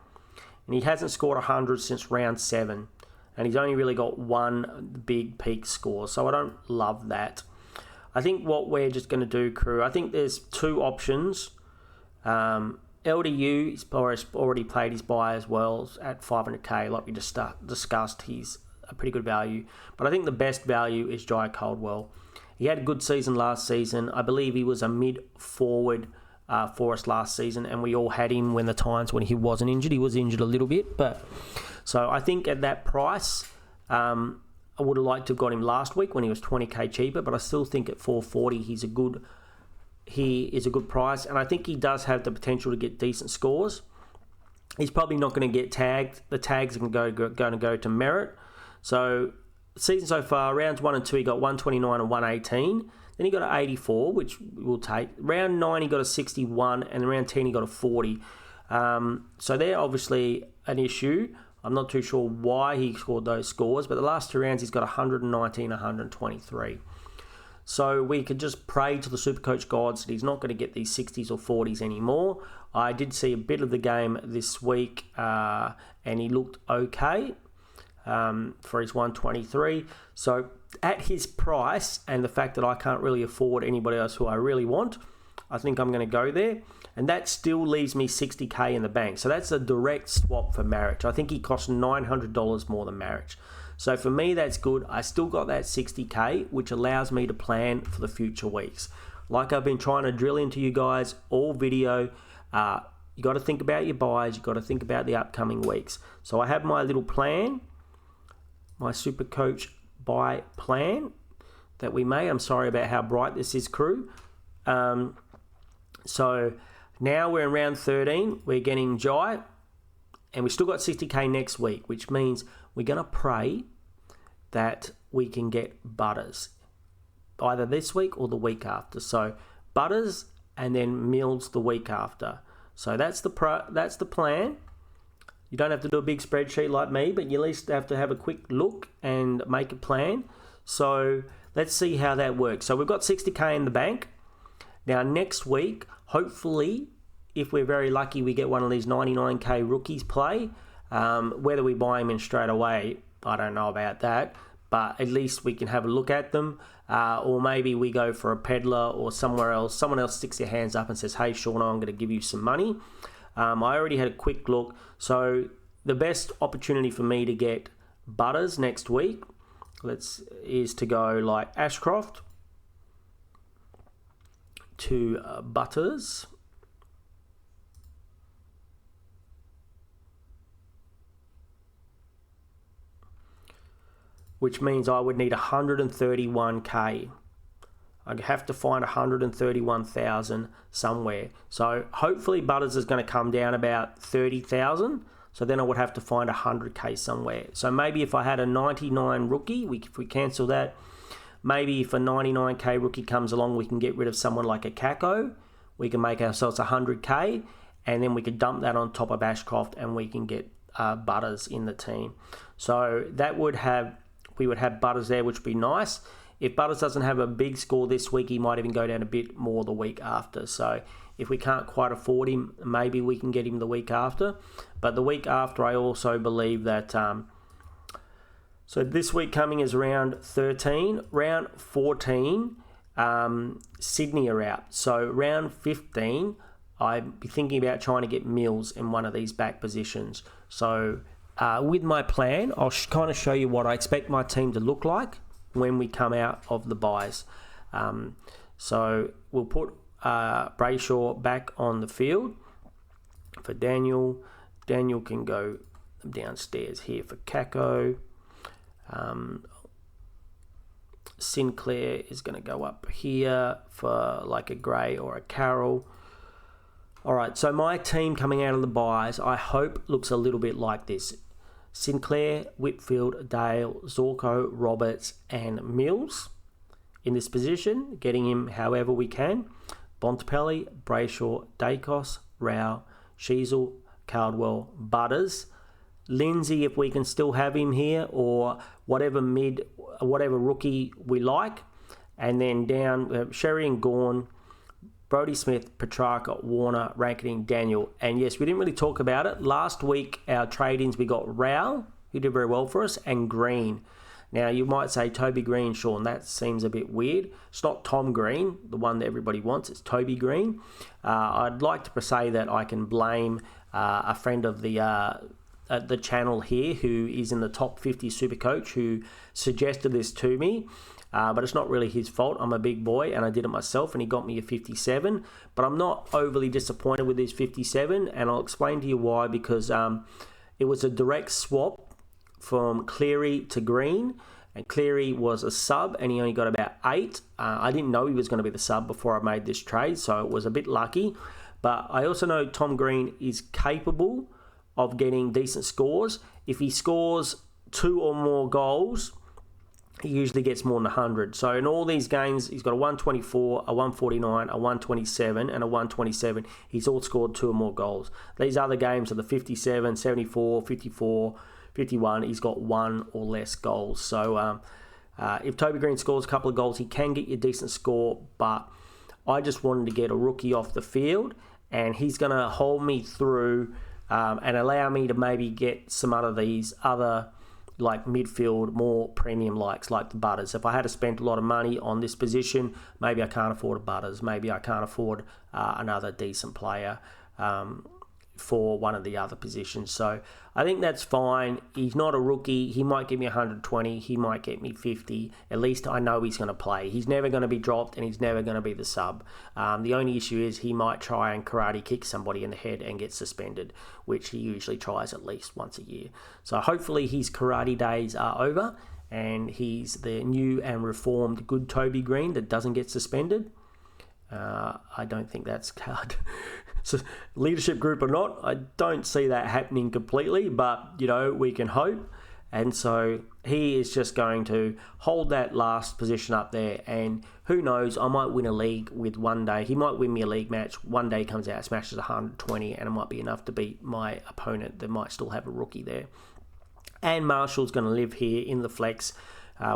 and he hasn't scored 100 since round 7, and he's only really got one big peak score, so I don't love that. I think what we're just going to do, crew. I think there's two options. LDU, he's already played his buy as well at 500k, like we just discussed. He's a pretty good value. But I think the best value is Jai Caldwell. He had a good season last season. I believe he was a mid-forward for us last season, and we all had him when he wasn't injured. He was injured a little bit. So I think at that price, I would have liked to have got him last week when he was 20k cheaper, but I still think at 440 he is a good price, and I think he does have the potential to get decent scores. He's probably not going to get tagged. The tags are going to go to merit. So, season so far, rounds 1 and 2, he got 129 and 118. Then he got an 84, which we'll take. Round 9, he got a 61, and round 10, he got a 40. So they're obviously an issue. I'm not too sure why he scored those scores, but the last 2 rounds, he's got 119, 123. So we could just pray to the Supercoach gods that he's not going to get these 60s or 40s anymore. I did see a bit of the game this week, and he looked okay for his 123. So at his price and the fact that I can't really afford anybody else who I really want, I think I'm going to go there. And that still leaves me 60k in the bank. So that's a direct swap for Marriage. I think he costs $900 more than Marriage. So for me, that's good. I still got that 60k, which allows me to plan for the future weeks. Like I've been trying to drill into you guys all video, you got to think about your buys. You got to think about the upcoming weeks. So I have my little plan, my Supercoach buy plan that we made. I'm sorry about how bright this is, crew. So now we're in round 13. We're getting Jai, and we still got 60k next week, which means we're going to pray that we can get Butters either this week or the week after. So Butters and then Mills the week after. So that's the plan. You don't have to do a big spreadsheet like me, but you at least have to have a quick look and make a plan. So let's see how that works. So we've got 60k in the bank. Now next week, hopefully, if we're very lucky, we get one of these 99k rookies play. Whether we buy them in straight away, I don't know about that, but at least we can have a look at them, or maybe we go for a peddler or somewhere else. Someone else sticks their hands up and says, hey, Sean, I'm going to give you some money. I already had a quick look. So the best opportunity for me to get Butters next week is to go like Ashcroft to Butters. which means I would need 131k. I'd have to find 131,000 somewhere. So hopefully Butters is going to come down about 30,000. So then I would have to find 100k somewhere. So maybe if I had a 99 rookie, if we cancel that, maybe if a 99k rookie comes along, we can get rid of someone like a Kako. We can make ourselves 100k, and then we could dump that on top of Ashcroft, and we can get Butters in the team. So we would have Butters there, which would be nice. If Butters doesn't have a big score this week, he might even go down a bit more the week after. So if we can't quite afford him, maybe we can get him the week after. But the week after, I also believe that... so this week coming is round 13. Round 14, Sydney are out. So round 15, I'd be thinking about trying to get Mills in one of these back positions. So with my plan, I'll kind of show you what I expect my team to look like when we come out of the buys. So we'll put Brayshaw back on the field for Daniel. Daniel can go downstairs here for Kako. Sinclair is going to go up here for like a Gray or a Carroll. All right, so my team coming out of the buys, I hope looks a little bit like this. Sinclair, Whitfield, Dale, Zorko, Roberts, and Mills in this position, getting him however we can. Bontempelli, Brayshaw, Dacos, Rao, Sheasel, Caldwell, Butters, Lindsay, if we can still have him here, or whatever rookie we like. And then down, we have Sherry and Gawn, Brodie Smith, Petrarca, Warner, Rankin, Daniel. And yes, we didn't really talk about it. Last week, our trade-ins, we got Rao, who did very well for us, and Green. Now, you might say Toby Green, Sean. That seems a bit weird. It's not Tom Green, the one that everybody wants. It's Toby Green. I'd like to say that I can blame a friend of the channel here who is in the top 50 Supercoach who suggested this to me. But it's not really his fault. I'm a big boy and I did it myself, and he got me a 57. But I'm not overly disappointed with his 57, and I'll explain to you why. Because it was a direct swap from Cleary to Green, and Cleary was a sub and he only got about 8. I didn't know he was going to be the sub before I made this trade, so it was a bit lucky. But I also know Tom Green is capable of getting decent scores. If he scores 2 or more goals, he usually gets more than 100. So in all these games, he's got a 124, a 149, a 127, and a 127. He's all scored 2 or more goals. These other games are the 57, 74, 54, 51. He's got 1 or less goals. So if Toby Green scores a couple of goals, he can get you a decent score. But I just wanted to get a rookie off the field, and he's going to hold me through and allow me to maybe get some out of these other like midfield, more premium likes like the Butters. If I had to spend a lot of money on this position, maybe I can't afford a Butters. Maybe I can't afford another decent player for one of the other positions. So I think that's fine. He's not a rookie. He might give me 120. He might get me 50. At least I know he's going to play. He's never going to be dropped, and he's never going to be the sub. The only issue is he might try and karate kick somebody in the head and get suspended, which he usually tries at least once a year. So hopefully his karate days are over, and he's the new and reformed good Toby Green that doesn't get suspended. I don't think that's hard. So leadership group or not, I don't see that happening completely, but, you know, we can hope. And so he is just going to hold that last position up there, and who knows, I might win a league with one day. He might win me a league match. One day comes out, smashes 120, and it might be enough to beat my opponent that might still have a rookie there. And Marshall's going to live here in the flex.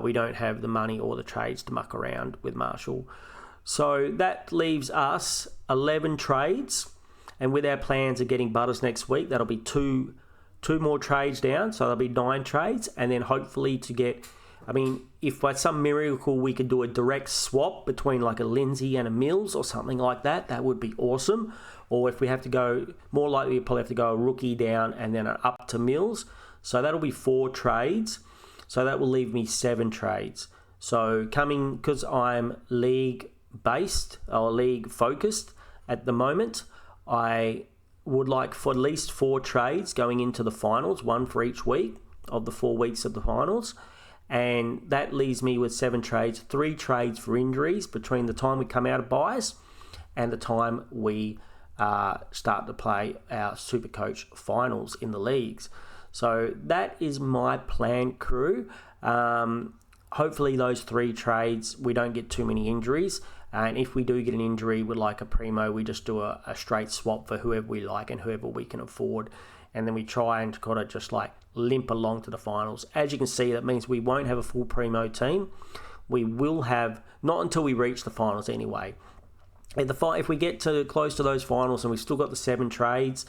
We don't have the money or the trades to muck around with Marshall. So that leaves us 11 trades. And with our plans of getting Butters next week, that'll be two more trades down. So there'll be 9 trades. And then hopefully to get, I mean, if by some miracle we could do a direct swap between like a Lindsay and a Mills or something like that, that would be awesome. Or if we have to go, more likely we probably have to go a rookie down and then up to Mills. So that'll be 4 trades. So that will leave me 7 trades. So coming, because I'm league based or league focused at the moment, I would like for at least 4 trades going into the finals, 1 for each week of the 4 weeks of the finals. And that leaves me with 7 trades, 3 trades for injuries between the time we come out of buys and the time we start to play our Supercoach finals in the leagues. So that is my plan, crew. Hopefully those 3 trades, we don't get too many injuries. And if we do get an injury with like a Primo, we just do a straight swap for whoever we like and whoever we can afford. And then we try and kind of just like limp along to the finals. As you can see, that means we won't have a full Primo team. We will have, not until we reach the finals anyway. If we get to close to those finals and we've still got the 7 trades,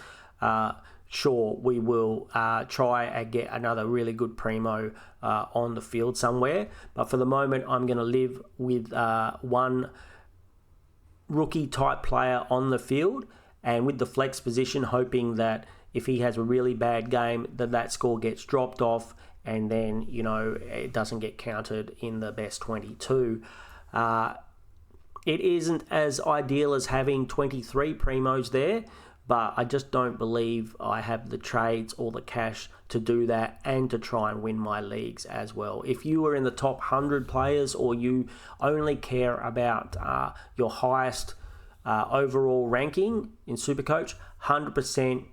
sure, we will try and get another really good Primo on the field somewhere. But for the moment, I'm going to live with 1 rookie type player on the field and with the flex position, hoping that if he has a really bad game, that score gets dropped off and then, you know, it doesn't get counted in the best 22. It isn't as ideal as having 23 Primos there, but I just don't believe I have the trades or the cash to do that and to try and win my leagues as well. If you are in the top 100 players or you only care about your highest overall ranking in Supercoach, 100%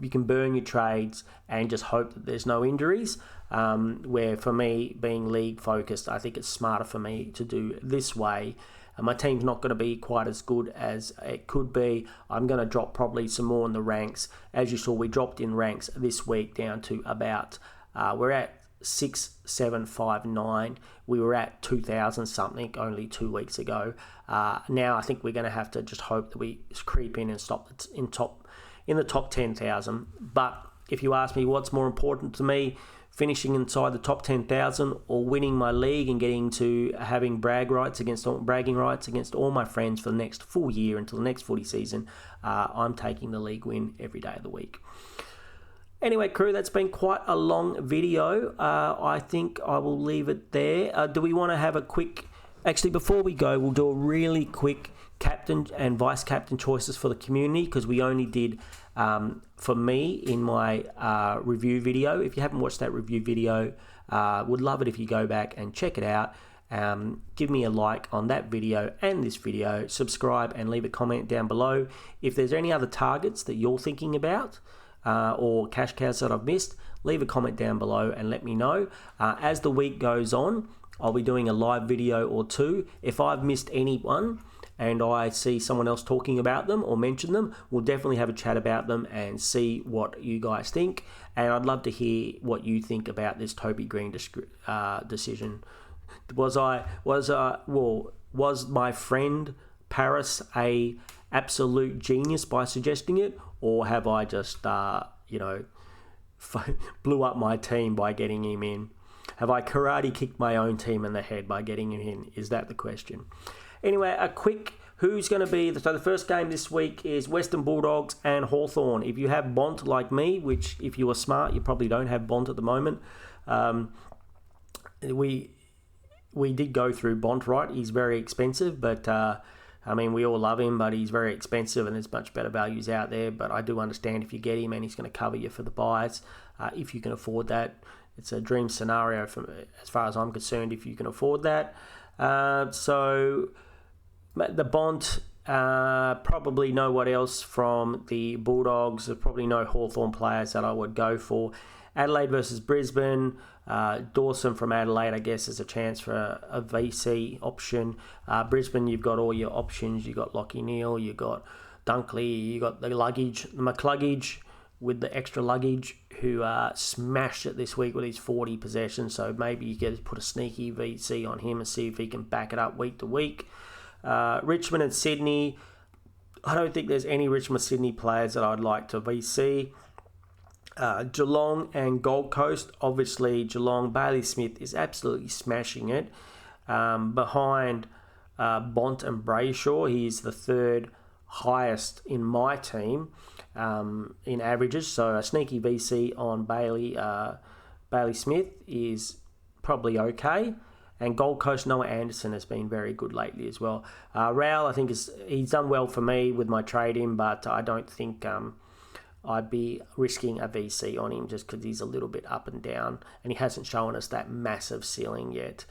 you can burn your trades and just hope that there's no injuries. Where for me, being league focused, I think it's smarter for me to do this way. My team's not going to be quite as good as it could be. I'm going to drop probably some more in the ranks. As you saw, we dropped in ranks this week down to about, we're at 6,759. We were at 2,000 something only 2 weeks ago. Now I think we're going to have to just hope that we creep in and stop in the top 10,000. But if you ask me what's more important to me, finishing inside the top 10,000 or winning my league and getting to having bragging rights against all my friends for the next full year until the next footy season, I'm taking the league win every day of the week. Anyway, crew, that's been quite a long video. I think I will leave it there. Do we want to have a quick... Actually, before we go, we'll do a really quick captain and vice captain choices for the community, because we only did for me in my review video. If you haven't watched that review video, would love it if you go back and check it out. Give me a like on that video and this video, subscribe and leave a comment down below. If there's any other targets that you're thinking about or cash cows that I've missed, leave a comment down below and let me know. As the week goes on, I'll be doing a live video or 2. If I've missed anyone and I see someone else talking about them or mention them, we'll definitely have a chat about them and see what you guys think. And I'd love to hear what you think about this Toby Green decision. Was my friend Paris a absolute genius by suggesting it, or have I just blew up my team by getting him in? Have I karate kicked my own team in the head by getting him in? Is that the question? Anyway, a quick who's going to be... So the first game this week is Western Bulldogs and Hawthorn. If you have Bont like me, which if you are smart, you probably don't have Bont at the moment. We did go through Bont, right? He's very expensive, but... we all love him, but he's very expensive and there's much better values out there. But I do understand if you get him and he's going to cover you for the buys, if you can afford that. It's a dream scenario as far as I'm concerned, if you can afford that. So the Bont, probably no one else from the Bulldogs. There's probably no Hawthorn players that I would go for. Adelaide versus Brisbane. Dawson from Adelaide, I guess, is a chance for a VC option. Brisbane, you've got all your options. You've got Lachie Neale, you've got Dunkley, you've got the McCluggage with the extra luggage, who smashed it this week with his 40 possessions. So maybe you get to put a sneaky VC on him and see if he can back it up week to week. Richmond and Sydney. I don't think there's any Richmond-Sydney players that I'd like to VC. Geelong and Gold Coast. Obviously, Geelong, Bailey Smith is absolutely smashing it. Behind Bont and Brayshaw, he's the third highest in my team in averages. So a sneaky VC on Bailey Smith is probably okay. And Gold Coast, Noah Anderson has been very good lately as well. Rowell, I think he's done well for me with my trade-in, but I don't think I'd be risking a VC on him just because he's a little bit up and down, and he hasn't shown us that massive ceiling yet,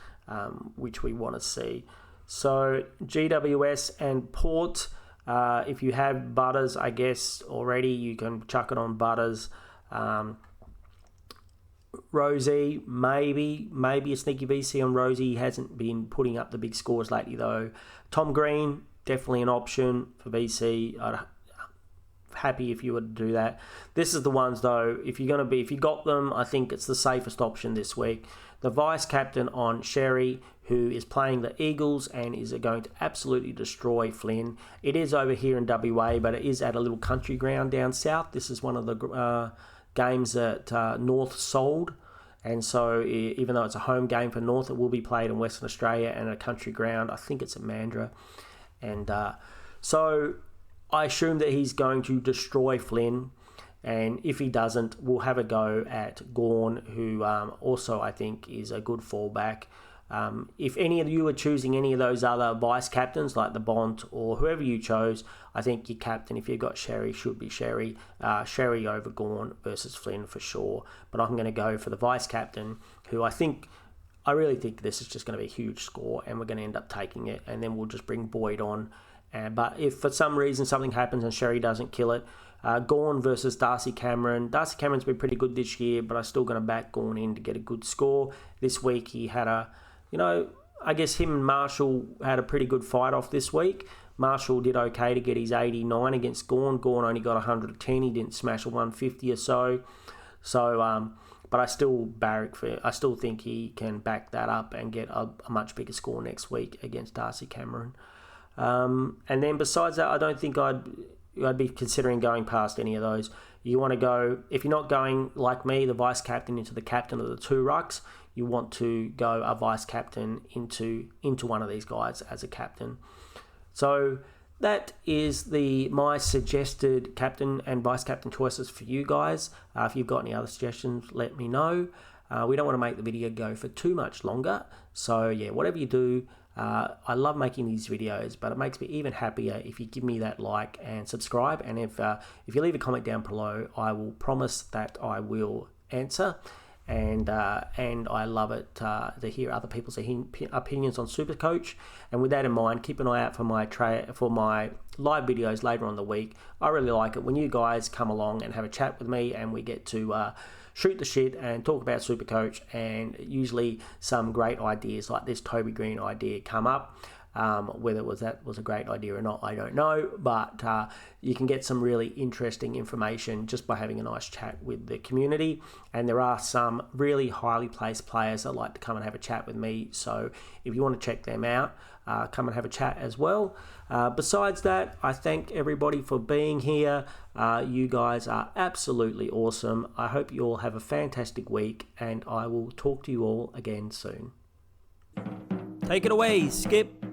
which we want to see. So GWS and Port, if you have Butters, I guess already you can chuck it on Butters. Rosie, maybe a sneaky VC on Rosie. He hasn't been putting up the big scores lately though. Tom Green, definitely an option for VC. I'd happy if you were to do that. This is the ones though, if you got them, I think it's the safest option this week. The vice captain on Sherry, who is playing the Eagles and is going to absolutely destroy Flynn. It is over here in WA, but it is at a little country ground down south. This is one of the games that North sold, and so even though it's a home game for North, it will be played in Western Australia and a country ground. I think it's at Mandurah, and so I assume that he's going to destroy Flynn, and if he doesn't, we'll have a go at Gawn, who also I think is a good fallback. If any of you are choosing any of those other vice captains like the Bont or whoever you chose, I think your captain, if you've got Sherry, should be Sherry. Sherry over Gawn versus Flynn for sure. But I'm going to go for the vice captain, who I really think this is just going to be a huge score and we're going to end up taking it, and then we'll just bring Boyd on. But if for some reason something happens and Sherry doesn't kill it, Gawn versus Darcy Cameron. Darcy Cameron's been pretty good this year, but I'm still going to back Gawn in to get a good score. This week he had I guess him and Marshall had a pretty good fight off this week. Marshall did okay to get his 89 against Gawn. Gawn only got 110. He didn't smash a 150 or so. But I still think he can back that up and get a much bigger score next week against Darcy Cameron. And then besides that, I don't think I'd be considering going past any of those. You want to go, if you're not going like me, the vice captain into the captain of the two rucks, you want to go a vice captain into one of these guys as a captain. So that is my suggested captain and vice captain choices for you guys. If you've got any other suggestions, let me know. We don't want to make the video go for too much longer. So yeah, whatever you do, I love making these videos, but it makes me even happier if you give me that like and subscribe. And if you leave a comment down below, I will promise that I will answer. And I love it to hear other people's opinions on Supercoach. And with that in mind, keep an eye out for my live videos later on in the week. I really like it when you guys come along and have a chat with me, and we get to shoot the shit and talk about Supercoach. And usually some great ideas like this Toby Green idea come up. Whether that was a great idea or not, I don't know, but you can get some really interesting information just by having a nice chat with the community. And there are some really highly placed players that like to come and have a chat with me, so if you want to check them out, come and have a chat as well. Besides that, I thank everybody for being here. You guys are absolutely awesome. I hope you all have a fantastic week, and I will talk to you all again soon. Take it away, Skip.